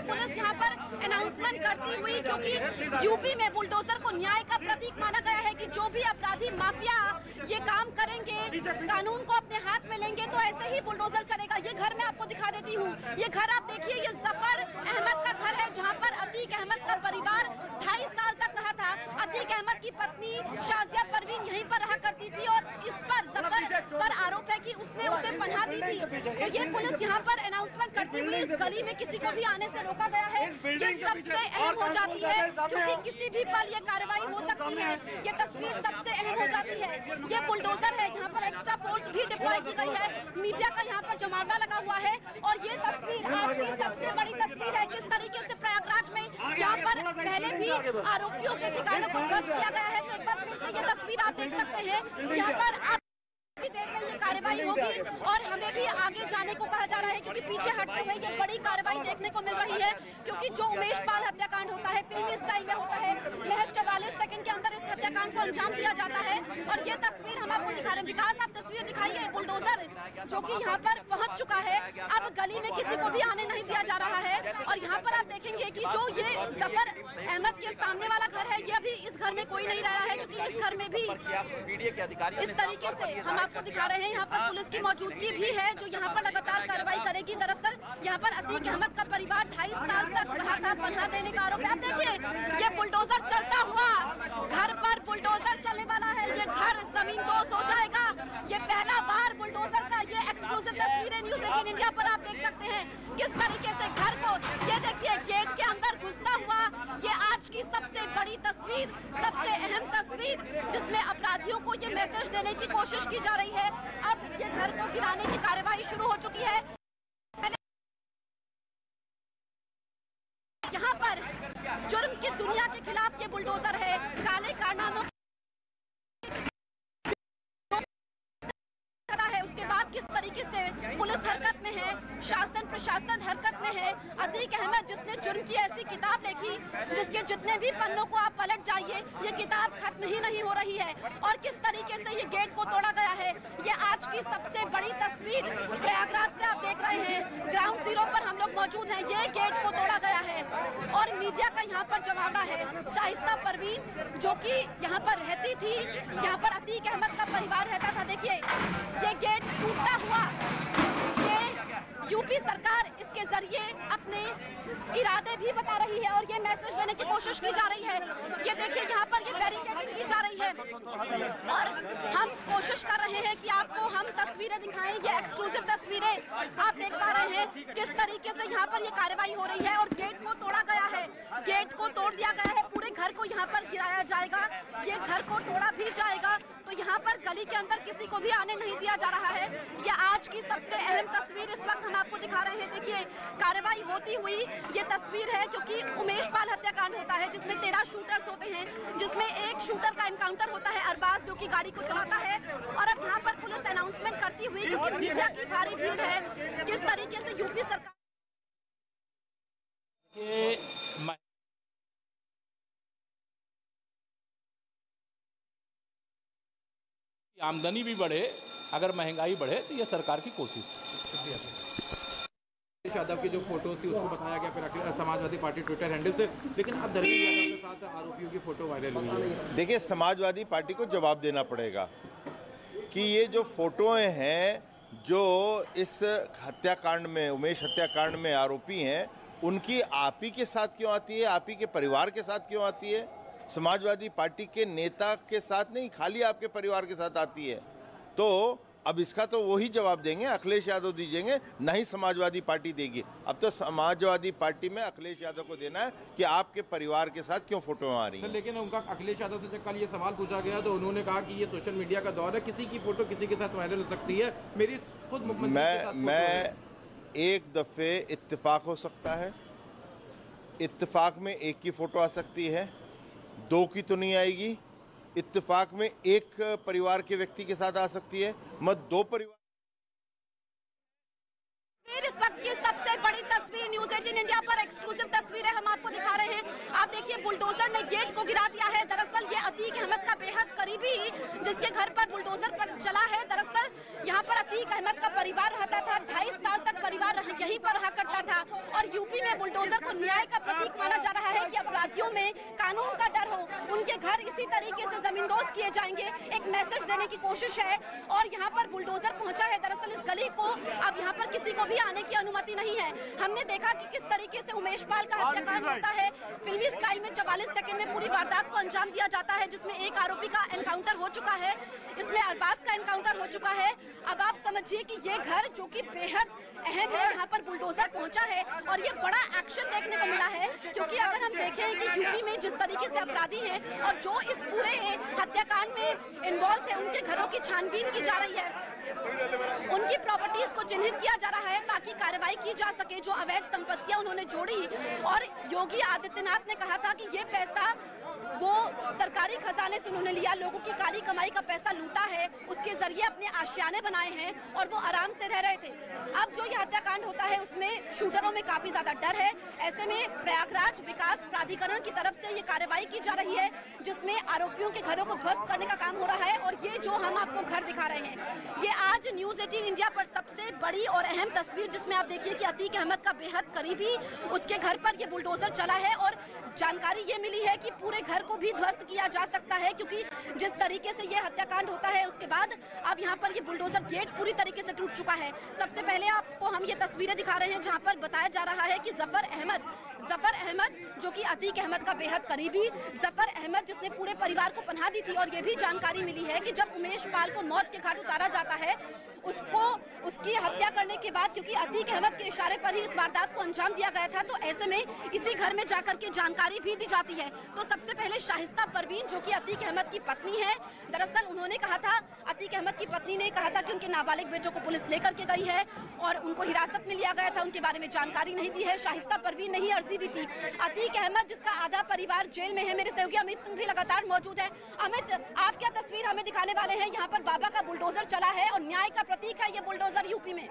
Police यहाँ पर announcement करती हुई, क्योंकि यूपी में बुलडोजर को न्याय का प्रतीक माना गया है कि जो भी अपराधी माफिया ये काम करेंगे, कानून को अपने हाथ में लेंगे, तो ऐसे ही बुलडोजर चलेगा। ये घर मैं आपको दिखा देती हूँ। ये घर आप देखिए, ये जफर अहमद का घर है, जहाँ पर अतीक अहमद का परिवार 2.5 साल तक रहा था। अतीक अहमद की पत्नी शाजिया परवीन यहीं पर रहा करती थी और इस पर जफर पर आरोप है कि उसने उसे पनाह दी थी। तो ये पुलिस यहाँ पर अनाउंसमेंट करती हुई इस गली में किसी को भी आने से रोका गया है। ये सबसे अहम हो जाती है, क्योंकि किसी भी पल ये कार्रवाई हो सकती है। ये तस्वीर सबसे अहम हो जाती है। ये बुलडोजर है, यहाँ पर एक्स्ट्रा फोर्स भी डिप्लॉय की गई है। मीडिया का यहाँ पर जमावड़ा लगा हुआ है और ये तस्वीर आज की सबसे बड़ी तस्वीर है। किस तरीके से प्रयागराज में यहाँ पर पहले भी आरोपियों के ठिकानों को ध्वस्त किया गया है। तो एक बार फिर से ये तस्वीर आप देख सकते हैं। यहाँ पर देर में ये कार्रवाई होगी और हमें भी आगे जाने को कहा जा रहा है, क्योंकि पीछे हटते हुए ये बड़ी कार्रवाई देखने को मिल रही है। क्योंकि जो उमेश पाल हत्याकांड होता है, फिल्मी स्टाइल में होता है, महज 44 सेकंड के अंदर इस हत्याकांड को अंजाम दिया जाता है। और ये तस्वीर हम आपको दिखा रहे हैं। विकास, आप तस्वीर दिखाइए। बुलडोजर जो कि यहाँ पर पहुंच चुका है, अब गली में किसी को भी आने नहीं दिया जा रहा है। और यहाँ पर आप देखेंगे कि जो ये जफर अहमद के सामने वाला घर है, ये अभी इस घर में कोई नहीं रहा है, क्योंकि इस घर में भी इस तरीके से हम आपको दिखा रहे हैं। यहाँ पर पुलिस की मौजूदगी भी है, जो यहाँ पर लगातार कार्रवाई करेगी। दरअसल यहाँ पर अतीक अहमद का परिवार 2.5 साल तक रहा था, पनाह देने का आरोप है। आप देखिए, ये बुलडोजर चलता हुआ घर पर बुलडोजर चलने वाला है। ये घर जमींदोज हो जाएगा। ये पहला बार बुलडोजर का ये एक्सक्लूसिव तस्वीरें न्यूज़ 18 इंडिया पर आप देख सकते हैं किस तरीके से घर को, ये देखिए, गेट के अंदर घुसता हुआ। ये आज की सबसे बड़ी तस्वीर, सबसे अहम तस्वीर, जिसमें अपराधियों को ये मैसेज देने की कोशिश की जा रही है। अब ये घर को गिराने की कार्रवाई शुरू हो चुकी है। यहाँ पर जुर्म की दुनिया के खिलाफ ये बुलडोजर है। काले कारनामों है, उसके बाद किस तरीके से पुलिस हरकत में है, शासन प्रशासन हरकत में है। अतीक अहमद जिसने जुर्म की ऐसी किताब लिखी, जिसके जितने भी पन्नों को आप पलट जाइए, ये किताब खत्म ही नहीं हो रही है। और किस तरीके से ये गेट को तोड़ा गया है, ये आज की सबसे बड़ी तस्वीर प्रयागराज से आप देख रहे हैं। ग्राउंड जीरो पर हम लोग मौजूद हैं। ये गेट को तोड़ा गया है और मीडिया का यहाँ पर जमावड़ा है। शाइस्ता परवीन जो कि यहाँ पर रहती थी, यहाँ पर अतीक अहमद का परिवार रहता था। देखिए, ये गेट टूटता हुआ, ये यूपी सरकार इसके जरिए अपने इरादे भी बता रही है और ये मैसेज देने की कोशिश की जा रही है। ये देखिए, यहाँ पर ये बैरिकेडिंग की जा रही है और हम कोशिश कर रहे हैं कि आपको हम तस्वीरें दिखाएं। ये एक्सक्लूसिव तस्वीरें आप देख पा रहे हैं किस तरीके से यहाँ पर ये कार्रवाई हो रही है और गेट को तोड़ा गया है। गेट को तोड़ दिया गया है, पूरे घर को यहाँ पर गिराया जाएगा, ये घर को तोड़ा भी जाएगा। तो यहाँ पर गली के अंदर किसी को भी आने नहीं दिया जा रहा है। ये आज की सबसे अहम तस्वीर इस वक्त हम आपको दिखा रहे हैं। देखिए, कार्रवाई होती हुई ये तस्वीर है, क्योंकि उमेश पाल हत्याकांड होता है जिसमें 13 शूटर्स होते हैं, जिसमें एक शूटर का एनकाउंटर होता है, अरबाज, जो कि गाड़ी को चलाता है। और अब यहाँ पर पुलिस अनाउंसमेंट करती हुई, क्योंकि मीडिया की भारी भीड़ है, किस तरीके से यूपी सरकार आमदनी भी बढ़े, अगर महंगाई बढ़े तो ये सरकार की कोशिश है। यादव की जो फोटो थी उसको बताया गया फिर समाजवादी पार्टी ट्विटर हैंडल से, लेकिन अब धर्मेंद्र यादव के साथ आरोपियों की फोटो वायरल हुई है। देखिए, समाजवादी पार्टी को जवाब देना पड़ेगा कि ये जो फोटोएं हैं जो इस हत्याकांड में, उमेश हत्याकांड में आरोपी हैं, उनकी आप ही के साथ क्यों आती है, आप ही के परिवार के साथ क्यों आती है? समाजवादी पार्टी के नेता के साथ नहीं, खाली आपके परिवार के साथ आती है। तो अब इसका तो वही जवाब देंगे, अखिलेश यादव दीजिएंगे, नहीं समाजवादी पार्टी देगी। अब तो समाजवादी पार्टी में अखिलेश यादव को देना है कि आपके परिवार के साथ क्यों फोटो आ रही है। लेकिन उनका अखिलेश यादव से जब कल ये सवाल पूछा गया तो उन्होंने कहा कि ये सोशल मीडिया का दौर है, किसी की फोटो किसी के साथ वायरल हो सकती है। मेरी खुद मुख्यमंत्री मैं एक दफे इत्तेफाक हो सकता है, इत्तेफाक में एक की फोटो आ सकती है, दो की तो नहीं आएगी। इत्तेफाक में एक परिवार के व्यक्ति के साथ आ सकती है, मत दो परिवार। इस वक्त की सबसे बड़ी तस्वीर न्यूज़ 18 इंडिया पर एक्सक्लूसिव तस्वीरें हम आपको दिखा रहे हैं। आप देखिए, बुलडोजर ने गेट को गिरा दिया है। दरअसल ये अतीक अहमद का बेहद करीबी, जिसके घर पर बुलडोजर पर चला है। दरअसल यहाँ पर अतीक अहमद का परिवार रहता था, 2.5 साल तक परिवार यहीं पर रहा करता था और यूपी यूपी में बुलडोजर को न्याय का प्रतीक माना जा रहा है कि अपराधियों में कानून का डर हो, उनके घर इसी तरीके से जमींदोज किए जाएंगे, एक मैसेज देने की कोशिश है। और यहाँ पर बुलडोजर पहुंचा है। दरअसल इस गली को अब यहाँ पर किसी को भी आने की अनुमति नहीं है। हमने देखा कि किस तरीके से उमेश पाल का हत्याकांड होता है। फिल्मी स्टाइल में 44 सेकंड में पूरी वारदात को अंजाम दिया जाता है, जिसमें एक आरोपी का एनकाउंटर हो चुका है, इसमें अरबाज का एनकाउंटर हो चुका है। अब आप समझिए कि ये घर जो कि बेहद अहम है, यहाँ पर बुलडोजर पहुंचा है और ये बड़ा एक्शन देखने को मिला है। क्योंकि अगर हम देखें कि यूपी में जिस तरीके से अपराधी हैं और जो इस पूरे हत्याकांड में इन्वॉल्व थे, उनके घरों की छानबीन की जा रही है, उनकी प्रॉपर्टीज को चिन्हित किया जा रहा है ताकि कार्रवाई की जा सके। जो अवैध संपत्तियां उन्होंने जोड़ी, और योगी आदित्यनाथ ने कहा था कि ये पैसा वो सरकारी खजाने से उन्होंने लिया, लोगों की काली कमाई का पैसा लूटा है, उसके जरिए अपने आशियाने बनाए हैं और वो आराम से रह रहे थे। अब जो ये हत्याकांड होता है उसमें शूटरों में काफी ज्यादा डर है। ऐसे में प्रयागराज विकास प्राधिकरण की तरफ से ये कार्रवाई की जा रही है, जिसमें आरोपियों के घरों को ध्वस्त करने का काम हो रहा है। और ये जो हम आपको घर दिखा रहे हैं, ये आज न्यूज 18 इंडिया पर सबसे बड़ी और अहम तस्वीर, जिसमें आप देखिए कि अतीक अहमद का बेहद करीबी उसके घर पर ये बुलडोजर चला है। और जानकारी ये मिली है कि पूरे घर को भी ध्वस्त किया जा सकता है, क्योंकि जिस तरीके से ये हत्याकांड होता है उसके बाद अब यहाँ पर ये बुलडोजर गेट पूरी तरीके से टूट चुका है। सबसे पहले आपको हम ये तस्वीरें दिखा रहे हैं जहाँ पर बताया जा रहा है कि जफर अहमद जो कि अतीक अहमद का बेहद करीबी, जफर अहमद जिसने पूरे परिवार को पनाह दी थी। और ये भी जानकारी मिली है कि जब उमेश पाल को मौत के घाट उतारा जाता है, उसको उसकी हत्या करने के बाद, क्योंकि अतीक अहमद के इशारे पर ही इस वारदात को अंजाम दिया गया था, तो ऐसे में इसी घर में जाकर के जानकारी भी दी जाती है। तो सबसे पहले शाहिस्ता परवीन जो कि अतीक अहमद की पत्नी है, दरअसल उन्होंने कहा था, अतीक अहमद की पत्नी ने कहा था कि उनके नाबालिग बेटों को पुलिस लेकर के गई है और उनको हिरासत में लिया गया था, उनके बारे में जानकारी नहीं दी है। शाहिस्ता परवीन ने ही अर्जी दी थी। अतीक अहमद जिसका आधा परिवार जेल में है, मेरे सहयोगी अमित सिंह भी लगातार मौजूद है। अमित, आप क्या तस्वीर हमें दिखाने वाले हैं? यहाँ पर बाबा का बुलडोजर चला है और न्याय का प्रतीक है ये बुलडोजर यूपी में।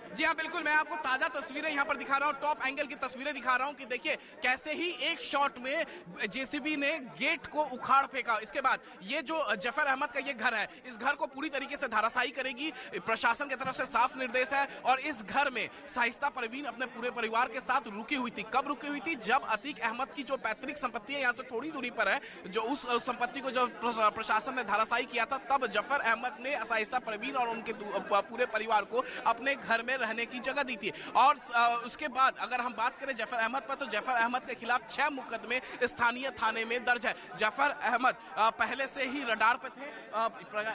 जी हाँ, बिल्कुल, मैं आपको ताजा तस्वीरें यहाँ पर दिखा रहा हूँ, टॉप एंगल की तस्वीरें दिखा रहा हूँ कि देखिए कैसे ही एक शॉट में जेसीबी ने गेट को उखाड़ फेंका। इसके बाद ये जो जफर अहमद का ये घर है, इस घर को पूरी तरीके से धराशायी करेगी, प्रशासन की तरफ से साफ निर्देश है। और इस घर में शाहिस्ता परवीन अपने पूरे परिवार के साथ रुकी हुई थी। कब रुकी हुई थी? जब अतीक अहमद की जो पैतृक संपत्ति है यहाँ से थोड़ी दूरी पर है, जो उस संपत्ति को जब प्रशासन ने धराशायी किया था, तब जफर अहमद ने शाहिस्ता परवीन और उनके पूरे परिवार को अपने घर में रहने की जगह दी थी। और उसके बाद अगर हम बात करें जफर अहमद पर, तो जफर अहमद के खिलाफ 6 मुकदमे स्थानीय थाने में दर्ज है। जफर अहमद पहले से ही रडार पे थे,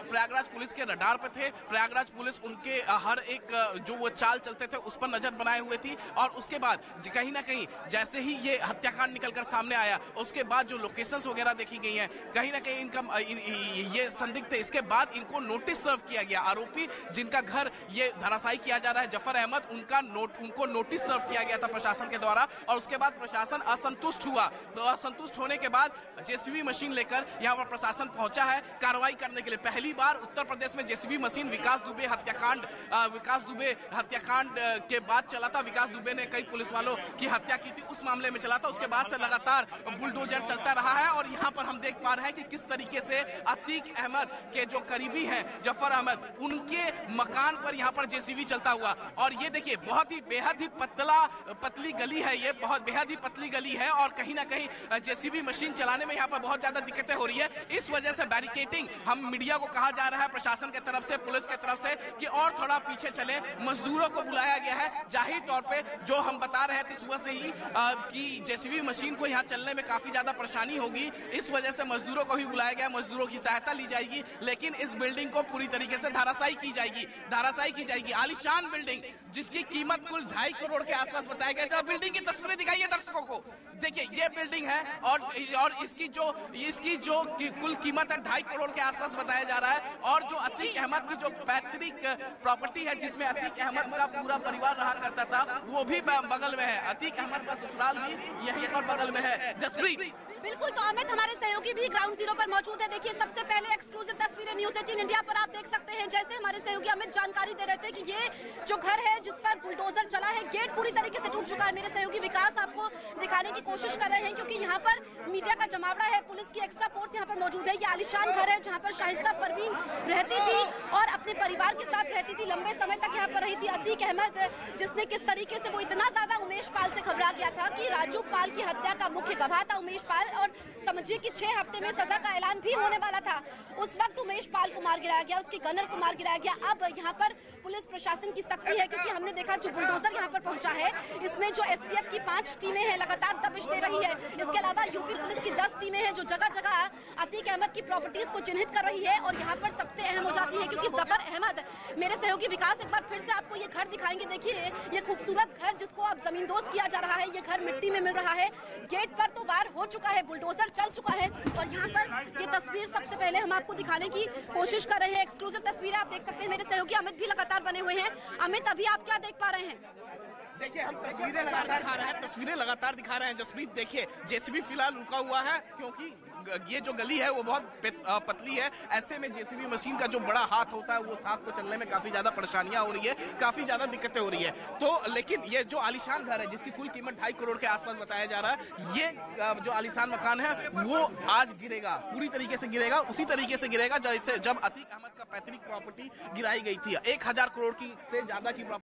प्रयागराज पुलिस के रडार पे थे। प्रयागराज पुलिस उनके हर एक जो वो चाल चलते थे उस पर नजर बनाए हुए थी। और उसके बाद कहीं ना कहीं जैसे ही ये हत्याकांड निकलकर सामने आया, उसके बाद जो लोकेशंस वगैरह देखी गई हैं, कहीं ना कहीं इनका ये संदिग्ध थे। इसके बाद इनको नोटिस सर्व किया गया। आरोपी जिनका घर ये धराशायी किया जा रहा है, जफर अहमद, उनको नोटिस सर्व किया गया था प्रशासन के द्वारा। और उसके बाद प्रशासन असंतुष्ट हुआ। तो असंतुष्ट होने के बाद जेसीबी मशीन लेकर यहाँ पर प्रशासन पहुंचा है कार्रवाई करने के लिए। पहली बार उत्तर प्रदेश में जेसीबी मशीन विकास दुबे हत्याकांड के बाद चला था। विकास दुबे ने कई पुलिस वालों की हत्या की थी, उस मामले में चला था। उसके बाद से लगातार बुलडोजर चलता रहा है। और यहाँ पर हम देख पा रहे हैं कि किस तरीके से अतीक अहमद के जो करीबी हैं जफर अहमद, उनके मकान पर यहाँ पर जेसीबी चलता हुआ। और ये देखिए बहुत ही बेहद ही पतली गली है, ये बहुत बेहद ही पतली गली है। और कहीं ना कहीं जेसीबी मशीन चलाने में यहाँ पर बहुत ज्यादा दिक्कतें हो रही है। इस वजह से बैरिकेडिंग हम मीडिया को कहा जा रहा है प्रशासन की तरफ से, पुलिस की तरफ से, कि और थोड़ा पीछे चले। मजदूरों को बुलाया गया है। जाहिर तौर पे जो हम बता रहे थे सुबह से ही कि जेसीबी मशीन को यहाँ चलने में काफी ज्यादा परेशानी होगी, इस वजह से मजदूरों को भी बुलाया गया। मजदूरों की सहायता ली जाएगी, लेकिन इस बिल्डिंग को पूरी तरीके से धराशायी की जाएगी। आलीशान बिल्डिंग जिसकी कीमत कुल 2.5 करोड़ के आसपास बताया गया था। बिल्डिंग की तस्वीरें दिखाइए दर्शकों को। देखिए ये बिल्डिंग है और इसकी जो कुल कीमत है 2.5 करोड़ के आसपास बताया जा रहा है। और जो अतीक अहमद की जो पैतृक प्रॉपर्टी है, जिसमें अतीक अहमद का पूरा परिवार रहा करता था, वो भी बगल में है। अतीक अहमद का ससुराल भी यहीं पर बगल में है। जसप्रीत। बिल्कुल, तो अमित हमारे सहयोगी भी ग्राउंड जीरो पर मौजूद है। देखिए, सबसे पहले एक्सक्लूसिव तस्वीरें न्यूज़ 18 इंडिया पर आप देख सकते हैं। जैसे हमारे सहयोगी अमित जानकारी दे रहे थे कि ये जो घर है जिस पर बुलडोजर चला है, गेट पूरी तरीके से टूट चुका है। मेरे सहयोगी विकास आपको दिखाने की कोशिश कर रहे हैं, क्योंकि यहाँ पर मीडिया का जमावड़ा है, पुलिस की एक्स्ट्रा फोर्स यहाँ पर मौजूद है। ये आलीशान घर है जहाँ पर शाइस्ता परवीन रहती थी और अपने परिवार के साथ रहती थी। लंबे समय तक यहाँ पर रही थी अतीक अहमद, जिसने किस तरीके से वो इतना ज्यादा उमेश पाल से घबरा गया था कि राजू पाल की हत्या का मुख्य गवाह था उमेश पाल, और समझिए कि 6 हफ्ते में सजा का ऐलान भी होने वाला था। उस वक्त उमेश पाल को मार गिराया गया, उसके गनर को मार गिराया गया। अब यहाँ पर पुलिस प्रशासन की सख्ती है, क्योंकि हमने देखा जो बुलडोजर यहाँ पर पहुंचा है, इसमें जो एसटीएफ की 5 टीमें हैं लगातार दबिश दे रही है। इसके अलावा यूपी पुलिस की 10 टीमें हैं जो जगह जगह अतीक अहमद की प्रॉपर्टीज को चिन्हित कर रही है। और यहाँ पर सबसे अहम हो जाती है, क्योंकि जफर अहमद, मेरे सहयोगी विकास एक बार फिर से आपको ये घर दिखाएंगे। देखिए, ये खूबसूरत घर जिसको अब जमींदोज किया जा रहा है, ये घर मिट्टी में मिल रहा है। गेट पर तो वार हो चुका है, बुलडोजर चल चुका है। और यहाँ पर ये तस्वीर सबसे पहले हम आपको दिखाने की कोशिश कर रहे हैं। एक्सक्लूसिव तस्वीरें आप देख सकते हैं। मेरे सहयोगी अमित भी लगातार बने हुए हैं। अमित, अभी आप क्या देख पा रहे हैं? देखिए, हम तस्वीरें लगातार दिखा रहे हैं जसप्रीत। देखिए, जेसीबी फिलहाल रुका हुआ है, क्योंकि ये जो गली है वो बहुत पतली है। ऐसे में जेसीबी मशीन का जो बड़ा हाथ होता है, वो हाथ को चलने में काफी ज्यादा परेशानियां हो रही है, काफी ज्यादा दिक्कतें हो रही है। तो लेकिन ये जो आलीशान घर है, जिसकी कुल कीमत 2.5 करोड़ के आसपास बताया जा रहा है, ये जो आलीशान मकान है वो आज गिरेगा, पूरी तरीके से गिरेगा। उसी तरीके से गिरेगा जैसे जब अतीक अहमद का पैतृक प्रॉपर्टी गिराई गई थी। 1000 करोड़ की से ज्यादा की